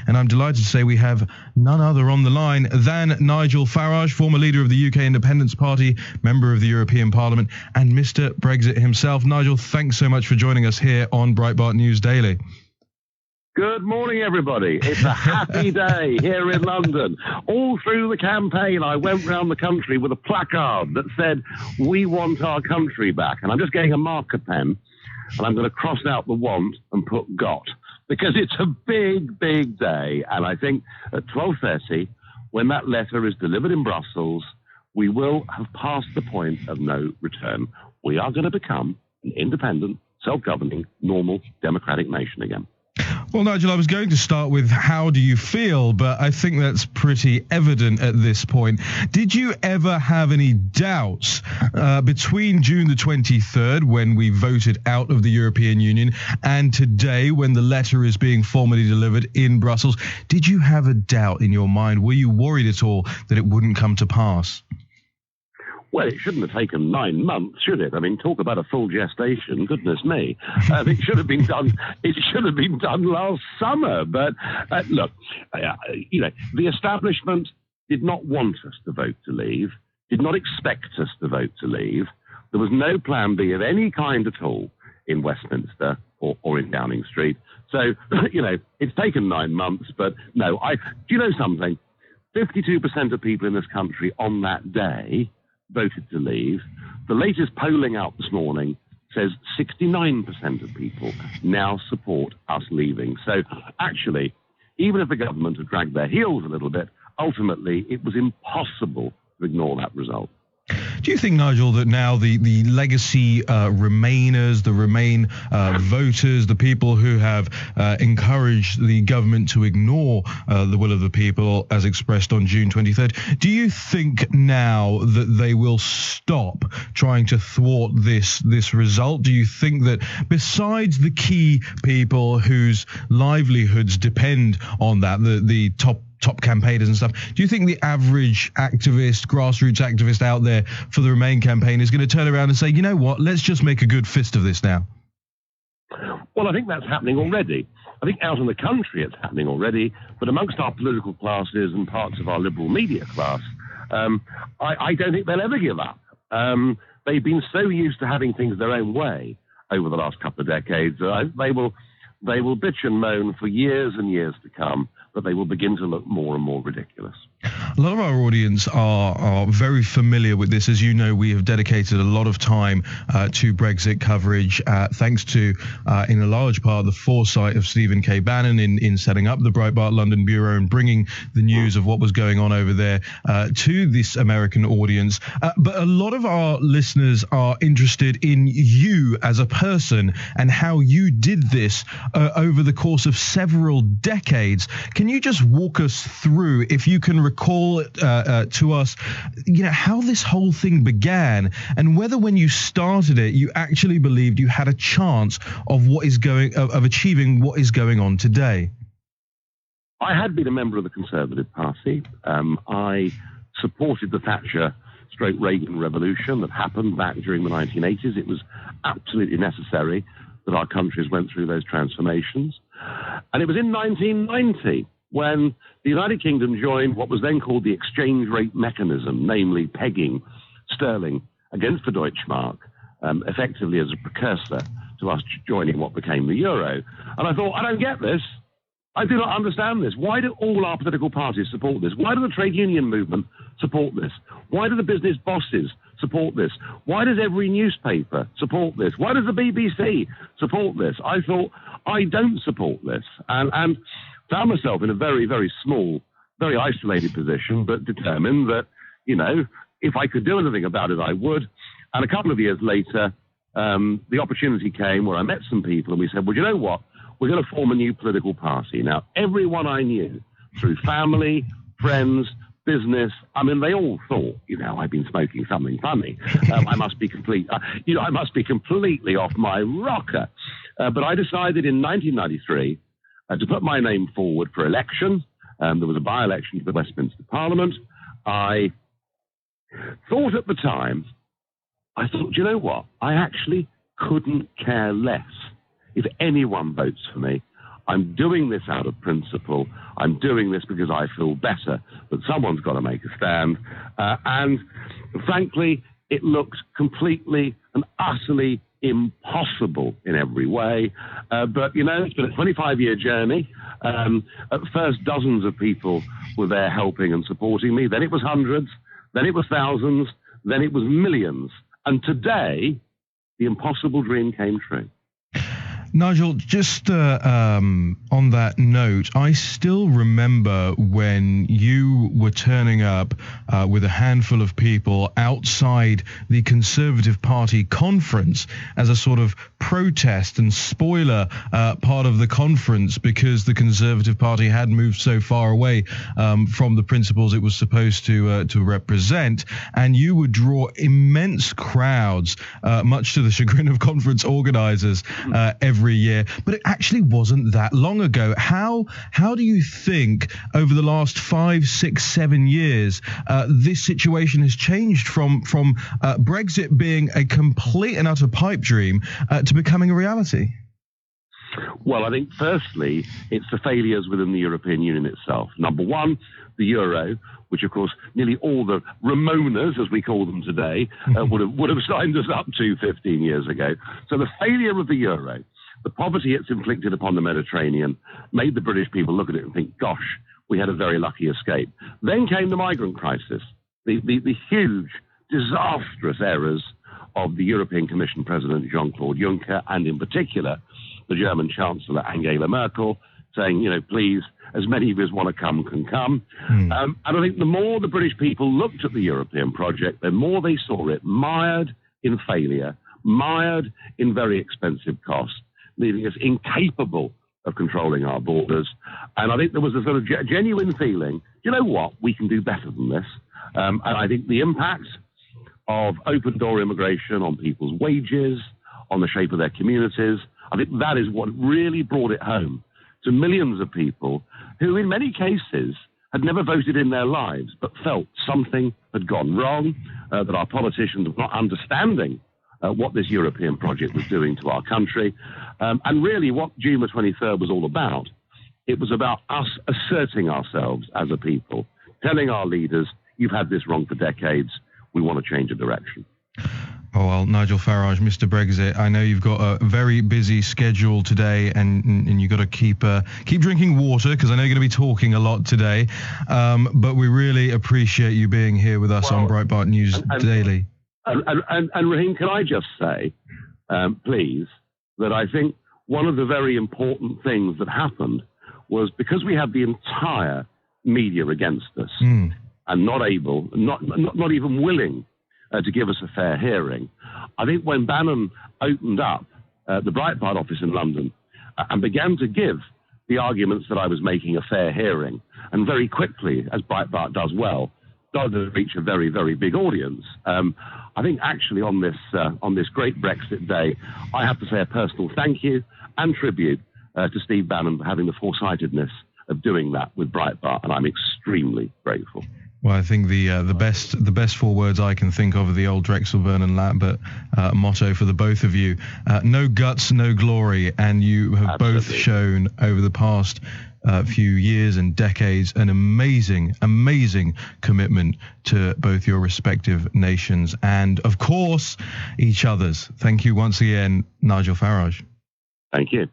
And I'm delighted to say we have none other on the line than Nigel Farage, former leader of the UK Independence Party, member of the European Parliament, and Mr. Brexit himself. Nigel, thanks so much for joining us here on Breitbart News Daily. Good morning, everybody. It's a happy day here in London. All through the campaign, I went round the country with a placard that said, "We want our country back." And I'm just getting a marker pen, and I'm going to cross out the want and put got, because it's a big, big day. And I think at 12:30, when that letter is delivered in Brussels, we will have passed the point of no return. We are going to become an independent, self-governing, normal, democratic nation again. Well, Nigel, I was going to start with how do you feel, but I think that's pretty evident at this point. Did you ever have any doubts between June the 23rd, when we voted out of the European Union, and today, when the letter is being formally delivered in Brussels? Did you have a doubt in your mind? Were you worried at all that it wouldn't come to pass? Well, it shouldn't have taken 9 months, should it? I mean, talk about a full gestation. Goodness me. It should have been done. It should have been done last summer. But look, the establishment did not want us to vote to leave, did not expect us to vote to leave. There was no plan B of any kind at all in Westminster or in Downing Street. So, it's taken 9 months. But no, do you know something? 52% of people in this country on that day voted to leave. The latest polling out this morning says 69% of people now support us leaving. So actually, even if the government had dragged their heels a little bit, ultimately it was impossible to ignore that result. Do you think, Nigel, that now the legacy Remainers, the Remain voters, the people who have encouraged the government to ignore the will of the people as expressed on June 23rd, do you think now that they will stop trying to thwart this result? Do you think that besides the key people whose livelihoods depend on that, the top campaigners and stuff, do you think the average activist, grassroots activist out there for the Remain campaign is going to turn around and say, you know what, let's just make a good fist of this now? Well, I think that's happening already. I think out in the country it's happening already, but amongst our political classes and parts of our liberal media class, I don't think they'll ever give up. They've been so used to having things their own way over the last couple of decades. They will bitch and moan for years and years to come, but they will begin to look more and more ridiculous. A lot of our audience are very familiar with this. As you know, we have dedicated a lot of time to Brexit coverage, thanks to, in a large part, the foresight of Stephen K. Bannon in setting up the Breitbart London Bureau and bringing the news of what was going on over there to this American audience. But a lot of our listeners are interested in you as a person and how you did this over the course of several decades. Can you just walk us through, if you can recall to us, how this whole thing began, and whether when you started it, you actually believed you had a chance of achieving what is going on today? I had been a member of the Conservative Party. I supported the Thatcher/Reagan revolution that happened back during the 1980s. It was absolutely necessary that our countries went through those transformations. And it was in 1990 when the United Kingdom joined what was then called the exchange rate mechanism, namely pegging sterling against the Deutschmark, effectively as a precursor to us joining what became the euro. And I thought, I don't get this. I do not understand this. Why do all our political parties support this? Why do the trade union movement support this? Why do the business bosses support this? Why does every newspaper support this? Why does the BBC support this? I thought, I don't support this. And found myself in a very, very small, very isolated position, but determined that, if I could do anything about it, I would. And a couple of years later, the opportunity came where I met some people and we said, well, you know what? We're going to form a new political party. Now, everyone I knew, through family, friends, business, they all thought, I've been smoking something funny. I must be I must be completely off my rocker. But I decided in 1993 to put my name forward for election. There was a by-election to the Westminster Parliament. I thought at the time, you know what? I actually couldn't care less if anyone votes for me. I'm doing this out of principle. I'm doing this because I feel better, but someone's got to make a stand. And frankly, it looked completely and utterly impossible in every way. But, it's been a 25-year journey. At first, dozens of people were there helping and supporting me. Then it was hundreds. Then it was thousands. Then it was millions. And today, the impossible dream came true. Nigel, just on that note, I still remember when you were turning up with a handful of people outside the Conservative Party conference as a sort of protest and spoiler part of the conference, because the Conservative Party had moved so far away from the principles it was supposed to represent, and you would draw immense crowds, much to the chagrin of conference organisers every year. But it actually wasn't that long ago. How do you think over the last 5, 6, 7 years this situation has changed from Brexit being a complete and utter pipe dream to becoming a reality? Well, I think firstly, it's the failures within the European Union itself. Number one, the euro, which of course nearly all the Ramonas, as we call them today, would have signed us up to 15 years ago. So the failure of the euro, the poverty it's inflicted upon the Mediterranean, made the British people look at it and think, gosh, we had a very lucky escape. Then came the migrant crisis, the huge, disastrous errors of the European Commission President Jean-Claude Juncker, and in particular, the German Chancellor Angela Merkel, saying, please, as many of us want to come can come. And I think the more the British people looked at the European project, the more they saw it mired in failure, mired in very expensive costs, leaving us incapable of controlling our borders. And I think there was a sort of genuine feeling, you know what, we can do better than this. And I think the impact of open-door immigration on people's wages, on the shape of their communities, I think that is what really brought it home to millions of people who, in many cases, had never voted in their lives, but felt something had gone wrong, that our politicians were not understanding what this European project was doing to our country. And really what June the 23rd was all about, it was about us asserting ourselves as a people, telling our leaders, you've had this wrong for decades, we want to change a direction. Oh, well, Nigel Farage, Mr. Brexit, I know you've got a very busy schedule today, and you've got to keep drinking water, because I know you're going to be talking a lot today. But we really appreciate you being here with us on Breitbart News Daily. And Raheem, can I just say, please, that I think one of the very important things that happened was because we had the entire media against us and not even willing to give us a fair hearing. I think when Bannon opened up the Breitbart office in London and began to give the arguments that I was making a fair hearing, and very quickly, as Breitbart does well, started to reach a very, very big audience. I think actually on this great Brexit day, I have to say a personal thank you and tribute to Steve Bannon for having the foresightedness of doing that with Breitbart, and I'm extremely grateful. Well, I think the best 4 words I can think of are the old Drexel Vernon Lambert motto for the both of you: no guts, no glory. And you have Absolutely. both shown over the past few years and decades an amazing commitment to both your respective nations and, of course, each other's. Thank you once again, Nigel Farage. Thank you.